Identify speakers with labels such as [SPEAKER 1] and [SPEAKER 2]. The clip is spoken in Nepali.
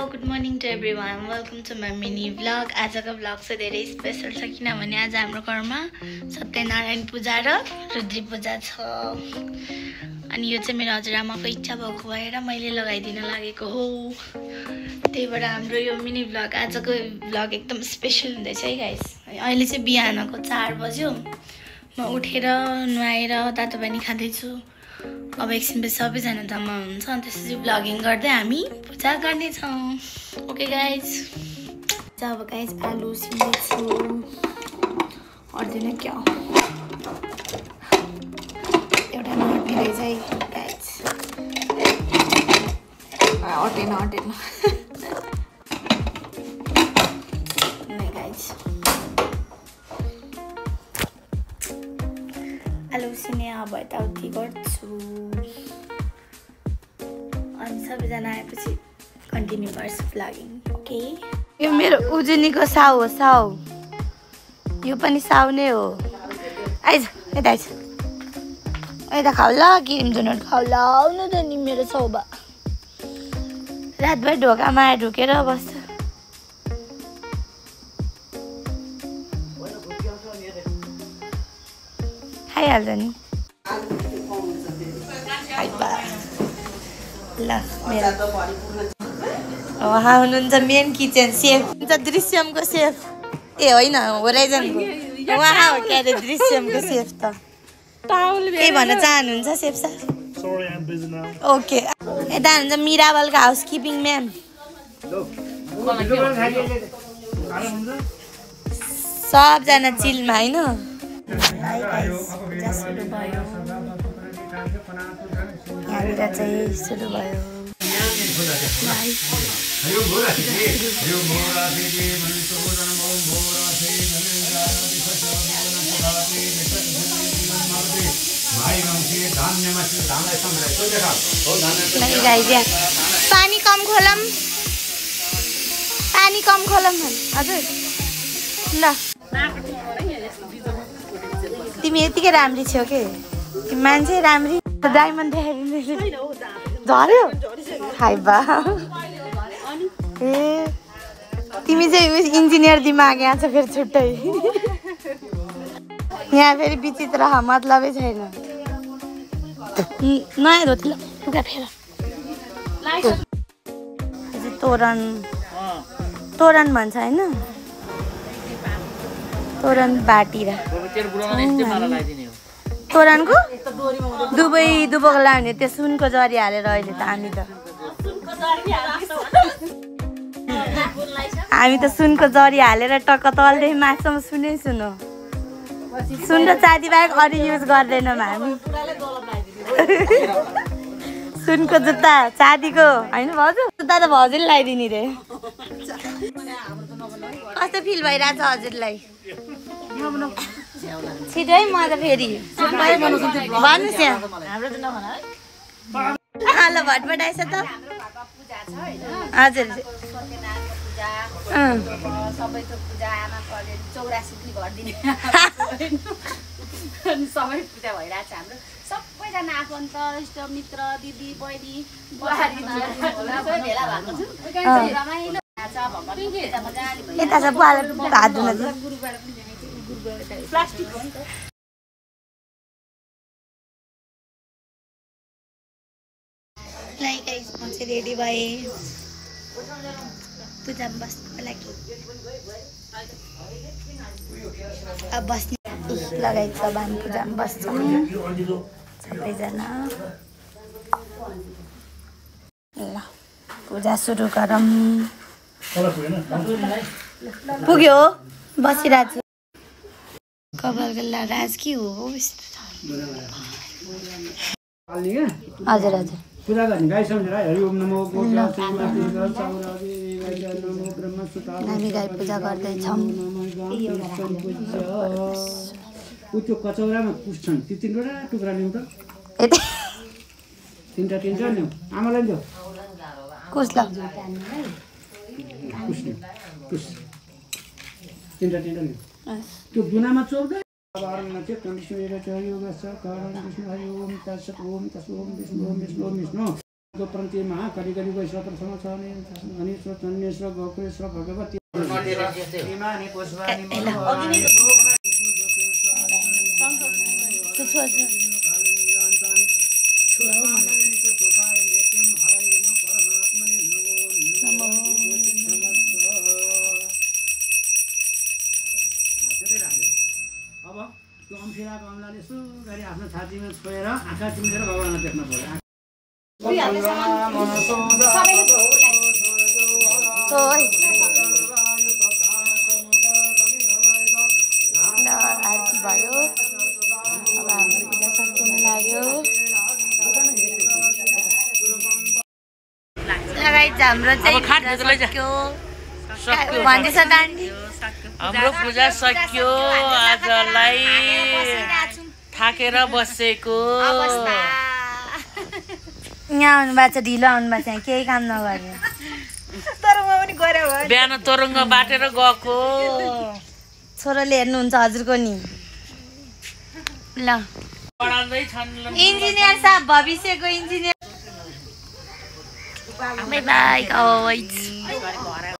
[SPEAKER 1] Good morning to everyone welcome to my mini vlog आजको भ्लग चाहिँ धेरै स्पेसल छ किनभने आज हाम्रो घरमा सत्यनारायण पूजा र रुद्री पूजा छ अनि यो चाहिँ मेरो हजुरआमाको इच्छा भएको भएर मैले लगाइदिन लागेको हो त्यही भएर हाम्रो यो मिनी भ्लग आजको भ्लग एकदम स्पेसल हुँदैछ है गाइस अहिले चाहिँ बिहानको 4 बज्यो म उठेर नुहाएर तातो पानी खाँदैछु अब एकछिनपछि सबैजना जम्मा हुन्छ अनि त्यसपछि भ्लगिङ गर्दै हामी पूजा गर्नेछौँ ओके गाइज अब गाइज आलु उसिन्दैछु अर्दैन क्या एउटा नर्टी रहेछ है गाइज अटेन गाइज आलु उसिने अब यताउति गर्छु अनि सबैजना आएपछि कन्टिन्यू गर्छु भ्लगिङ ओके यो मेरो उजुनीको साउ हो साउ यो पनि साउ नै हो आइज यता आइज यता खाऊ ल क्रिम जुनट खाऊ ल आउनु त नि मेरो सौबा रातभर ढोकामा आएर ढुकेर बस्छ खाइहाल्छ नि ल मेरो उहाँ हुनुहुन्छ मेन किचन सेफ हुन्छ दृश्यमको सेफ ए होइन होराइजनको उहाँ हो के अरे दृश्यमको सेफ त के भन्न चाहनुहुन्छ सेफ सर ओके यता हुन्छ मिराबलको हाउस किपिङ म्याम सबजना चिलमा होइन यहाँनिर चाहिँ सुरु भयो पानी कम खोलम हजुर ल तिमी यतिकै राम्री छौ के मान्छे राम्री डायमन्ड देखाइदिँदै झऱ्यो हाइबा ए तिमी चाहिँ इन्जिनियर दिमाग यहाँ छ फेरि छुट्टै यहाँ फेरि विचित्र मतलबै छैन नयाँ धोती लुगा फेर तोरण भन्छ होइन तोरण बाटिरा तोरणको दुबोको लाग्ने त्यो सुनको जरी हालेर अहिले त हामी त सुनको जरी हालेर टक्क तलदेखि माथिसम्म सुनै सुन र चाँदी बाहेक अरू युज गर्दैनौँ हामी सुनको जुत्ता चाँदीको होइन भाउजू जुत्ता त भाउजूले लगाइदिने रे कस्तो फिल भइरहेछ हजुरलाई छिटो है म त फेरि भन्नुहोस् यहाँ ल भटभट आएछ त हजुर
[SPEAKER 2] सबैको पूजा आमाको अलि 84 घर दिने सबै पूजा भइरहेछ हाम्रो सबैजना आफन्त इष्टमित्र दिदी बहिनी बुहारी भेला भएको छु रमाइलो छ
[SPEAKER 1] यता छ बुवाले हात धुन
[SPEAKER 2] प्लास्टिक हो नि त
[SPEAKER 1] लाइक गाइस म चाहिँ रेडी भएँ पूजामा बस्नुको लागि अब बस्ने लगाइछ भान पूजामा बस्छौँ सबैजना ल पूजा सुरु गरौँ पुग्यो बसिरहेको छु कपाल गल्ला राज के हो हजुर हजुर
[SPEAKER 3] पूजा गर्ने गाई सम्झेर हरि ओम नमो
[SPEAKER 1] हामी गाई पूजा गर्दैछौँ
[SPEAKER 3] त्यो कचौरामा पुस्छन् त्यो 3वटा टुक्रा ल्याउँ त तिनवटा ल्याउँ आमालाई ल्याऊ
[SPEAKER 1] कुस ल
[SPEAKER 3] तिनवटा ल्याउँ त्यो दुनामा चोर्दै विष्णु प्रन्तीमा कलिकली वैश्व प्रथम छ अनि चन्नेश्वर गोकुलेश्वर भगवती इमानी पुष्पानी अब त्यो अम्फिरा कमलाले यसो गरी आफ्नो छातीमा छोएर आँखा चिम्लेर भगवानलाई देख्न पर्यो।
[SPEAKER 1] आरती भयो। अब हाम्रो पूजा सकिन लाग्यो। हाम्रो चाहिँ भन्दैछ दान्डी
[SPEAKER 4] हाम्रो पूजा सक्यो। आजलाई थाकेर बसेको
[SPEAKER 1] यहाँ आउनु भएको छ, ढिलो आउनु भएको छ, केही काम नगर्यो।
[SPEAKER 4] बिहान तोरङ्ग बाटेर गएको।
[SPEAKER 1] छोरोले हेर्नुहुन्छ हजुरको नि। ल इन्जिनियर साहब, भविष्यको इन्जिनियर। By by.